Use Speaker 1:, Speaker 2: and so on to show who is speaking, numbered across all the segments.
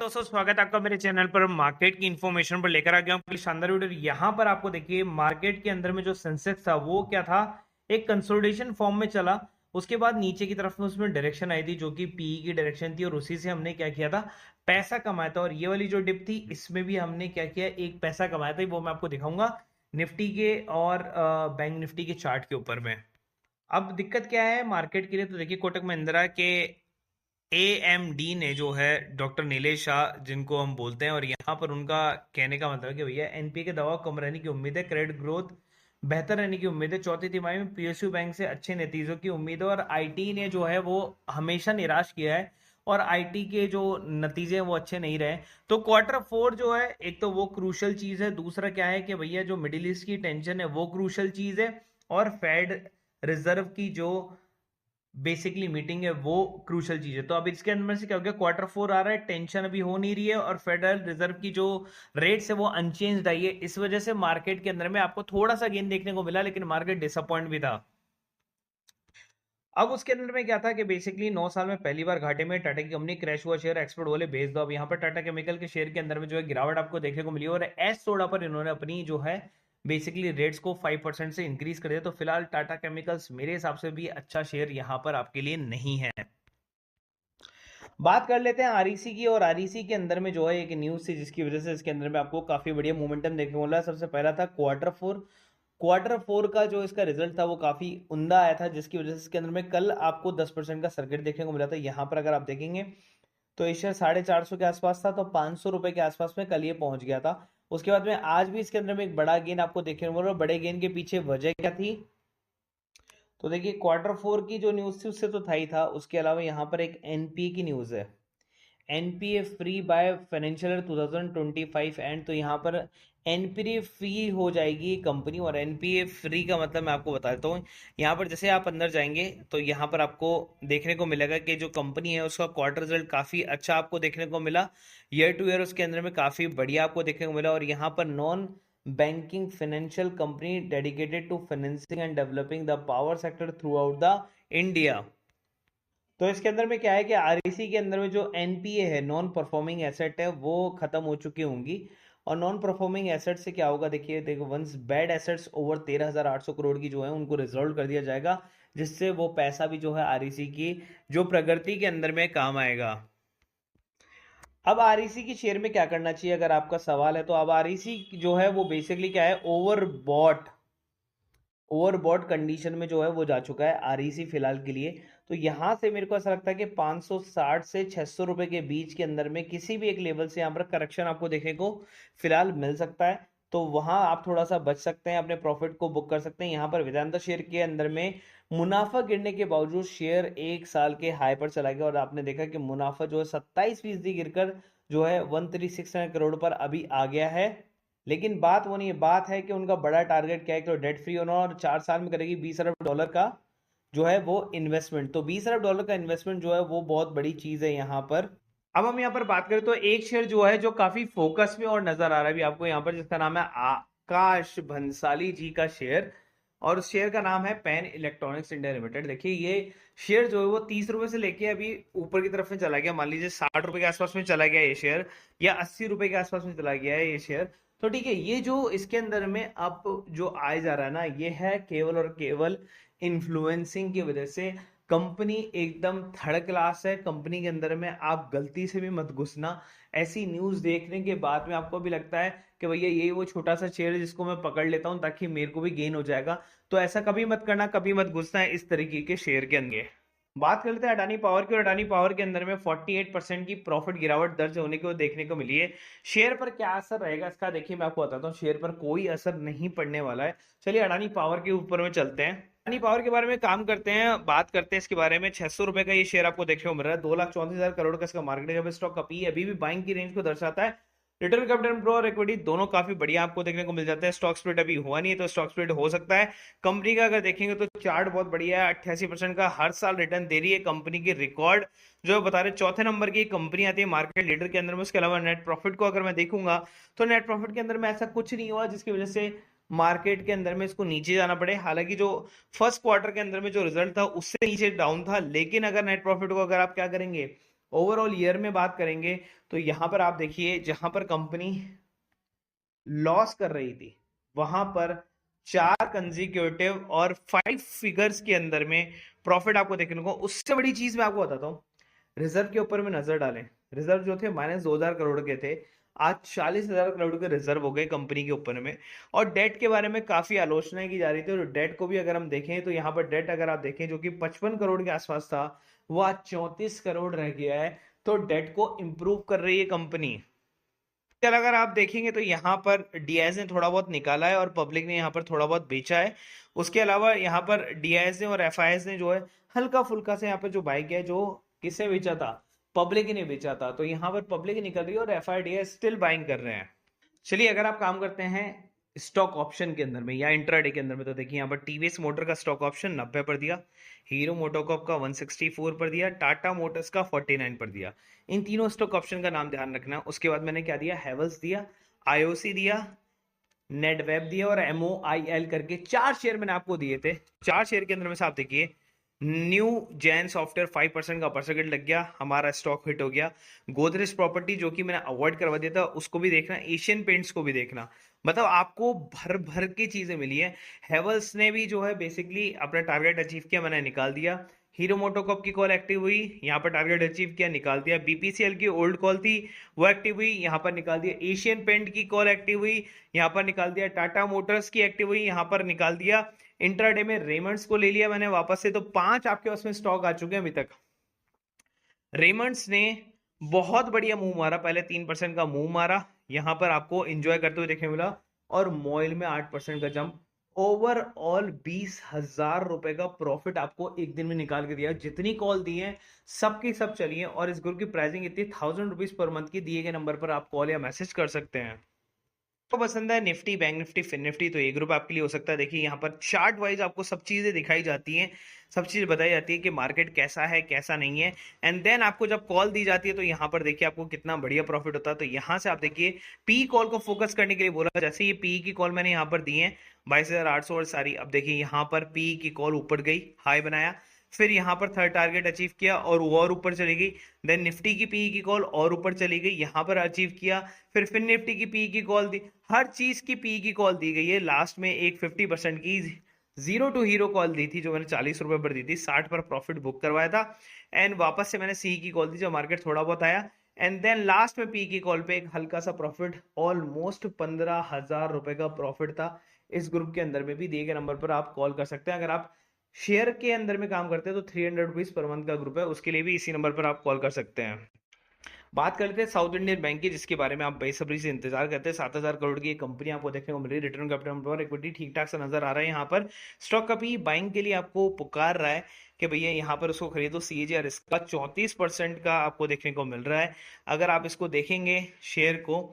Speaker 1: दोस्तों स्वागत है आपका मेरे चैनल पर। मार्केट की इंफॉर्मेशन पर लेकर आ गया हूँ शानदार वीडियो। यहाँ पर आपको देखिए मार्केट के अंदर में जो सेंसेक्स था वो क्या था, एक कंसोलिडेशन फॉर्म में चला। उसके बाद नीचे की तरफ में उसमें डायरेक्शन आई थी जो कि पीई की डायरेक्शन थी और उसी से हमने क्या किया था, पैसा कमाया था। और ये वाली जो डिप थी इसमें भी हमने क्या किया, एक पैसा कमाया था। वो मैं आपको दिखाऊंगा निफ्टी के और बैंक निफ्टी के चार्ट के ऊपर में। अब दिक्कत क्या है मार्केट के लिए, तो देखिए कोटक महिंद्रा के एएमडी ने जो है डॉक्टर नीलेश शाह जिनको हम बोलते हैं, और यहाँ पर उनका कहने का मतलब है कि भैया एनपीए के दबाव कम रहने की उम्मीद है, क्रेडिट ग्रोथ बेहतर रहने की उम्मीद है, चौथी तिमाही में पीएसयू बैंक से अच्छे नतीजों की उम्मीद है। और आईटी ने जो है वो हमेशा निराश किया है और आईटी के जो नतीजे हैं वो अच्छे नहीं रहे। तो क्वार्टर फोर जो है, एक तो वो क्रूशल चीज है, दूसरा क्या है कि भैया जो मिडिल ईस्ट की टेंशन है वो क्रूशल चीज है, और फेड रिजर्व की जो बेसिकली मीटिंग है वो क्रूशल चीज है। तो अब इसके अंदर से क्या हो गया, क्वार्टर फोर आ रहा है, टेंशन अभी हो नहीं रही है और फेडरल रिजर्व की जो रेट्स है वो अनचेंज्ड आई है। इस वजह से मार्केट के अंदर में आपको थोड़ा सा गेन देखने को मिला, लेकिन मार्केट डिसअपॉइंट भी था। अब उसके अंदर में क्या था कि बेसिकली 9 साल में पहली बार घाटे में टाटा की कंपनी, क्रैश हुआ शेयर एक्सपर्ट बोले बेच दो। अब यहाँ पर टाटा केमिकल के शेयर के अंदर में जो है गिरावट आपको देखने को मिली, और एस सोडा पर इन्होंने अपनी जो है बेसिकली रेट्स को 5% से इंक्रीज कर दिया। तो फिलहाल टाटा केमिकल्स मेरे हिसाब से भी अच्छा शेयर यहाँ पर आपके लिए नहीं है। बात कर लेते हैं आरईसी की, और आरईसी के अंदर में जो है एक न्यूज थी जिसकी वजह से इसके अंदर में आपको काफी बढ़िया मोमेंटम देखने को मिला। सबसे पहला था क्वार्टर फोर का जो इसका रिजल्ट था वो काफी उम्दा आया था, जिसकी वजह से इसके अंदर में कल आपको 10% का सर्किट देखने को मिला था। यहाँ पर अगर आप देखेंगे तो ये शेयर 450 के आसपास था, तो 500 रुपए के आसपास में कल ये पहुंच गया था। उसके बाद में आज भी इसके अंदर में एक बड़ा गेन आपको देखने को मिल रहा है। बड़े गेन के पीछे वजह क्या थी, तो देखिए क्वार्टर फोर की जो न्यूज थी उससे तो था ही था, उसके अलावा यहाँ पर एक एनपीए की न्यूज है, NPA free by financial year 2025 and. तो यहाँ पर एनपीए फ्री हो जाएगी कंपनी, और एनपीए फ्री का मतलब मैं आपको बता देता हूँ। यहाँ पर जैसे आप अंदर जाएंगे तो यहाँ पर आपको देखने को मिलेगा कि जो कंपनी है उसका क्वार्टर रिजल्ट काफी अच्छा आपको देखने को मिला। ईयर टू ईयर उसके अंदर में काफी बढ़िया आपको देखने को मिला। और यहाँ पर non banking financial company dedicated to financing and developing the power sector throughout the India. तो इसके अंदर में क्या है कि आरईसी के अंदर में जो एनपीए है, नॉन परफॉर्मिंग एसेट है, वो खत्म हो चुकी होंगी। और नॉन परफॉर्मिंग एसेट से क्या होगा, देखिए देखो once bad assets over 13,800 crore की जो है उनको रिजॉल्व कर दिया जाएगा, जिससे वो पैसा भी जो है आरईसी की जो प्रगति के अंदर में काम आएगा। अब आरईसी की शेयर में क्या करना चाहिए अगर आपका सवाल है, तो अब आरईसी जो है वो बेसिकली क्या है, ओवरबॉट कंडीशन में जो है वो जा चुका है आरईसी फिलहाल के लिए। तो यहां से मेरे को ऐसा लगता है कि 560 से 600 रुपए के बीच के अंदर में किसी भी एक लेवल से यहाँ पर करेक्शन आपको देखने को फिलहाल मिल सकता है। तो वहां आप थोड़ा सा बच सकते हैं, अपने प्रॉफिट को बुक कर सकते हैं। यहाँ पर वेदांता शेयर के अंदर में मुनाफा गिरने के बावजूद शेयर एक साल के हाई पर चला गया, और आपने देखा कि मुनाफा जो है 27% गिरकर जो है 1369 करोड़ पर अभी आ गया है। लेकिन बात वो नहीं है, बात है कि उनका बड़ा टारगेट क्या है, तो डेट फ्री होना, और 4 साल में करेगी $20 अरब का जो है वो इन्वेस्टमेंट। तो $20 अरब का इन्वेस्टमेंट जो है वो बहुत बड़ी चीज है यहाँ पर। अब हम यहाँ पर बात करें तो एक शेयर जो है जो काफी फोकस में और नजर आ रहा है अभी आपको यहाँ पर, जिसका नाम है आकाश भंसाली जी का शेयर, और उस शेयर का नाम है पैन इलेक्ट्रॉनिक्स इंडिया लिमिटेड। देखिए ये शेयर जो है वो 30 रुपए से लेके अभी ऊपर की तरफ में चला गया, मान लीजिए 60 रुपए के आसपास में चला गया ये शेयर, या 80 रुपए के आसपास में चला गया है ये शेयर। तो ठीक है, ये जो इसके अंदर में अब जो आए जा रहा है ना, ये है केवल और केवल इन्फ्लुएंसिंग की वजह से। कंपनी एकदम थर्ड क्लास है, कंपनी के अंदर में आप गलती से भी मत घुसना। ऐसी न्यूज देखने के बाद में आपको भी लगता है कि भैया ये वो छोटा सा शेयर है जिसको मैं पकड़ लेता हूं ताकि मेरे को भी गेन हो जाएगा, तो ऐसा कभी मत करना, कभी मत घुसना है इस तरीके के शेयर के अंदर। बात कर लेते हैं अडानी पावर की, और अडानी पावर के अंदर में 48% की प्रॉफिट गिरावट दर्ज होने को देखने को मिली है। शेयर पर क्या असर रहेगा इसका, देखिए मैं आपको बताता हूँ, शेयर पर कोई असर नहीं पड़ने वाला है। चलिए अडानी पावर के ऊपर में चलते हैं, अडानी पावर के बारे में काम करते हैं, बात करते हैं इसके बारे में। 600 रुपए का ये शेयर आपको देखने को मिल रहा है, 2,34,000 करोड़ का इसका मार्केट कैप, स्टॉक अभी भी बाइंग की रेंज को दर्शाता है। रिटर्न कैपिटल प्रो और इक्विटी दोनों काफी बढ़िया आपको देखने को मिल जाते हैं। स्टॉक स्प्लिट अभी हुआ नहीं है, तो स्टॉक स्प्लिट हो सकता है। कंपनी का अगर देखेंगे तो चार्ट बहुत बढ़िया है, 88% का हर साल रिटर्न दे रही है कंपनी की, रिकॉर्ड जो बता रहे चौथे नंबर की कंपनी आती है मार्केट लीडर के अंदर में। उसके अलावा नेट प्रॉफिट को अगर मैं देखूंगा तो नेट प्रॉफिट के अंदर में ऐसा कुछ नहीं हुआ जिसकी वजह से मार्केट के अंदर में इसको नीचे जाना पड़े। हालांकि जो फर्स्ट क्वार्टर के अंदर में जो रिजल्ट था उससे नीचे डाउन था, लेकिन अगर नेट प्रॉफिट को अगर आप क्या करेंगे, ओवरऑल ईयर में बात करेंगे तो यहां पर आप देखिए जहां पर कंपनी लॉस कर रही थी वहां पर 4 कंसेक्यूटिव और 5 फिगर्स के अंदर में प्रॉफिट आपको देखने को। उससे बड़ी चीज मैं आपको बताता हूँ, रिजर्व के ऊपर में नजर डालें। रिजर्व जो थे -2,000 करोड़ के थे, आज 40,000 करोड़ के रिजर्व हो गए कंपनी के ऊपर में। और डेट के बारे में काफी आलोचना की जा रही थी, और डेट को भी अगर हम देखें तो यहाँ पर डेट अगर आप देखें जो कि 55 करोड़ के आसपास था, वो आज 34 करोड़ रह गया है। तो डेट को इंप्रूव कर रही है कंपनी। चल अगर आप देखेंगे तो यहाँ पर डीआईएस ने थोड़ा बहुत निकाला है और पब्लिक ने यहाँ पर थोड़ा बहुत बेचा है। उसके अलावा यहाँ पर डीआईएस ने और एफआईएस ने जो है हल्का फुल्का से यहाँ पर जो बाइक है जो किसने बेचा था, पब्लिक ने बेचा था। तो यहाँ पर पब्लिक निकल रही है और एफआई डीआईएस स्टिल बाइंग कर रहे हैं। चलिए अगर आप काम करते हैं स्टॉक ऑप्शन के अंदर में या इंट्राडे के अंदर में, तो देखिए यहाँ पर टीवीएस मोटर का स्टॉक ऑप्शन 90 पर दिया, हीरो मोटोकॉर्प का 164 पर दिया, टाटा मोटर्स का 49 पर दिया। इन तीनों स्टॉक ऑप्शन का नाम ध्यान रखना। उसके बाद मैंने क्या दिया, हैवल्स दिया, आईओसी दिया, नेटवेब दिया और एमओआईएल करके 4 शेयर मैंने आपको दिए थे। 4 शेयर के अंदर में से आप देखिए न्यू जैन सॉफ्टवेयर 5% का परसेंटेज लग गया, हमारा स्टॉक हिट हो गया। गोदरेज प्रॉपर्टी जो कि मैंने अवॉइड करवा दिया था उसको भी देखना, एशियन पेंट्स को भी देखना। मतलब आपको भर भर की चीजें मिली है। हेवल्स ने भी जो है बेसिकली अपना टारगेट अचीव किया, मैंने निकाल दिया। हीरो मोटोकॉप की कॉल एक्टिव हुई, यहाँ पर टारगेट अचीव किया, निकाल दिया। बीपीसीएल की ओल्ड कॉल थी वो एक्टिव हुई, यहाँ पर निकाल दिया। एशियन पेंट की कॉल एक्टिव हुई, यहाँ पर निकाल दिया। टाटा मोटर्स की एक्टिव हुई, यहाँ पर निकाल दिया। इंट्राडे में रेमंड्स को ले लिया मैंने वापस से। तो 5 आपके पास में स्टॉक आ चुके हैं अभी तक। रेमंड्स ने बहुत बढ़िया मूव मारा, पहले 3% का मूव मारा, यहां पर आपको एंजॉय करते हुए देखने मिला। और मोइल में 8% का जंप, ओवरऑल 20,000 रुपए का प्रॉफिट आपको एक दिन में निकाल के दिया। जितनी कॉल दी है सबकी सब चलिए, और इस ग्रुप की प्राइसिंग इतनी 1000 रुपीज पर मंथ की, दिए गए नंबर पर आप कॉल या मैसेज कर सकते हैं। तो पसंद है Nifty, bank Nifty, fin Nifty, तो ये ग्रुप आपके लिए हो सकता है। देखिए यहाँ पर चार्ट वाइज आपको सब चीजें दिखाई जाती हैं, सब चीज बताई जाती है कि मार्केट कैसा है कैसा नहीं है। एंड देन आपको जब कॉल दी जाती है तो यहाँ पर देखिए आपको कितना बढ़िया प्रॉफिट होता है। तो यहाँ से आप देखिए पी कॉल को फोकस करने के लिए बोला, जैसे ये पी की कॉल मैंने यहाँ पर दी है 22,800 और सारी। अब देखिए यहाँ पर पी की कॉल ऊपर गई, हाई बनाया, फिर यहाँ पर थर्ड टारगेट अचीव किया और वो और ऊपर चली गई। देन निफ्टी की पी की कॉल और ऊपर चली गई, यहाँ पर अचीव किया। फिर निफ्टी की पी की कॉल दी, हर चीज की पी की कॉल दी गई है। लास्ट में एक 50% की जीरो टू हीरो कॉल दी थी जो मैंने 40 रुपए पर दी थी, 60 पर प्रॉफिट बुक करवाया था। एंड वापस से मैंने सी की कॉल दी जब मार्केट थोड़ा बहुत आया। एंड देन लास्ट में पी की कॉल पे एक हल्का सा प्रॉफिट, ऑलमोस्ट 15,000 रुपए का प्रॉफिट था। इस ग्रुप के अंदर में भी दिए गए नंबर पर आप कॉल कर सकते हैं। अगर आप शेयर के अंदर में काम करते हैं तो 300 रुपीज पर मंथ का ग्रुप है, उसके लिए भी इसी नंबर पर आप कॉल कर सकते हैं। बात करते हैं साउथ इंडियन बैंक की, जिसके बारे में आप बेसब्री से इंतजार करते हैं। 7,000 करोड़ की एक कंपनी आपको देखने को मिल रही है। रिटर्न कैपिटल एम्प्लॉयर इक्विटी ठीक ठाक सा नजर आ रहा है। यहाँ पर स्टॉक अभी बाइंग के लिए आपको पुकार रहा है कि भैया यहाँ पर उसको खरीदो। सीएजीआर इसका 34% का आपको देखने को मिल रहा है। अगर आप इसको देखेंगे शेयर को,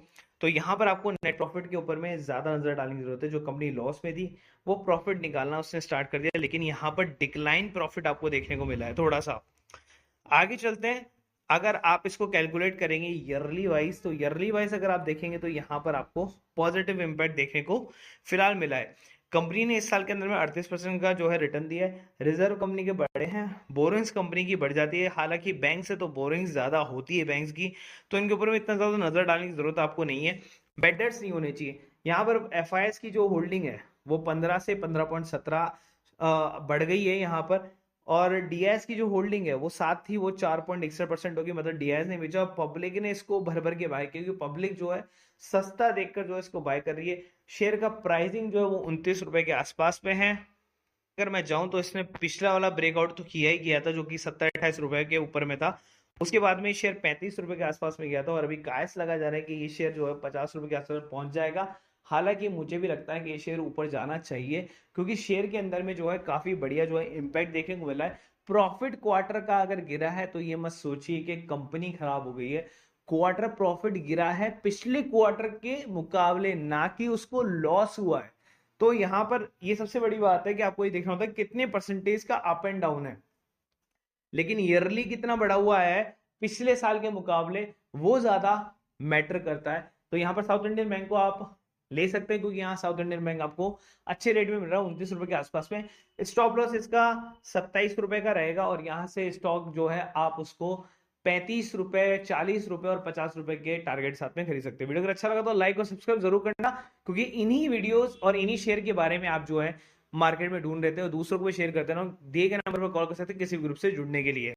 Speaker 1: तो यहाँ पर आपको नेट प्रॉफिट के ऊपर में ज्यादा नजर डालने की जरूरत है। जो कंपनी लॉस में थी वो प्रॉफिट निकालना उसने स्टार्ट कर दिया, लेकिन यहाँ पर डिक्लाइन प्रॉफिट आपको देखने को मिला है थोड़ा सा। आगे चलते हैं। अगर आप इसको कैलकुलेट करेंगे ईयरली वाइज, तो ईयरली वाइज अगर आप देखेंगे तो यहाँ पर आपको पॉजिटिव इंपैक्ट देखने को फिलहाल मिला है। कंपनी ने इस साल के अंदर में 38% का जो है रिटर्न दिया है। रिजर्व कंपनी के बढ़े हैं, बोरिंग्स कंपनी की बढ़ जाती है। हालांकि बैंक से तो बोरिंग्स ज्यादा होती है बैंक्स की, तो इनके ऊपर में इतना ज्यादा नजर डालने की जरूरत आपको नहीं है। बेड डेट्स नहीं होने चाहिए। यहाँ पर एफआईएस की जो होल्डिंग है वो 15 से 15.17 बढ़ गई है यहाँ पर। और डीआईएस की जो होल्डिंग है वो 7 थी, वो 4.61% होगी। मतलब डीआईएस ने बेचा, पब्लिक ने इसको भर भर के बाय किया, क्योंकि पब्लिक जो है सस्ता देखकर जो है इसको बाय कर रही है। शेयर का प्राइसिंग जो है वो 29 रुपए के आसपास में है। अगर मैं जाऊं तो इसने पिछला वाला ब्रेकआउट तो किया ही किया था, जो कि 27-28 रुपए के ऊपर में था। उसके बाद में शेयर 35 रुपए के आसपास में गया था, और अभी कायस लगा जा रहा है कि ये शेयर जो है 50 रुपए के आसपास पहुंच जाएगा। हालांकि मुझे भी लगता है कि ये शेयर ऊपर जाना चाहिए, क्योंकि शेयर के अंदर में जो है काफी बढ़िया जो है इंपैक्ट देखने को मिला है। प्रॉफिट क्वार्टर का अगर गिरा है तो ये मत सोचिए कि कंपनी खराब हो गई है। क्वार्टर प्रॉफिट गिरा है पिछले क्वार्टर के मुकाबले, ना कि उसको लॉस हुआ है। तो यहां पर ये सबसे बड़ी बात है कि आपको ये देखना होता है कितने परसेंटेज का अप एंड डाउन है, लेकिन ईयरली कितना बढ़ा हुआ है पिछले साल के मुकाबले, वो ज्यादा मैटर करता है। तो यहाँ पर साउथ इंडियन बैंक को आप ले सकते हैं, क्योंकि यहाँ साउथ इंडियन बैंक आपको अच्छे रेट में मिल रहा है 29 रुपए के आसपास में। स्टॉप लॉस इसका 27 रुपए का रहेगा, और यहाँ से स्टॉक जो है आप उसको 35 रुपए, 40 रुपए और 50 रुपए के टारगेट साथ में खरीद सकते हैं। वीडियो अगर अच्छा लगा तो लाइक और सब्सक्राइब जरूर करना, क्योंकि इन्हीं वीडियोस और इन्हीं शेयर के बारे में आप जो है मार्केट में ढूंढ रहे थे और दूसरों को भी शेयर करते हैं, दिए गए नंबर पर कॉल कर सकते हैं किसी भी ग्रुप से जुड़ने के लिए।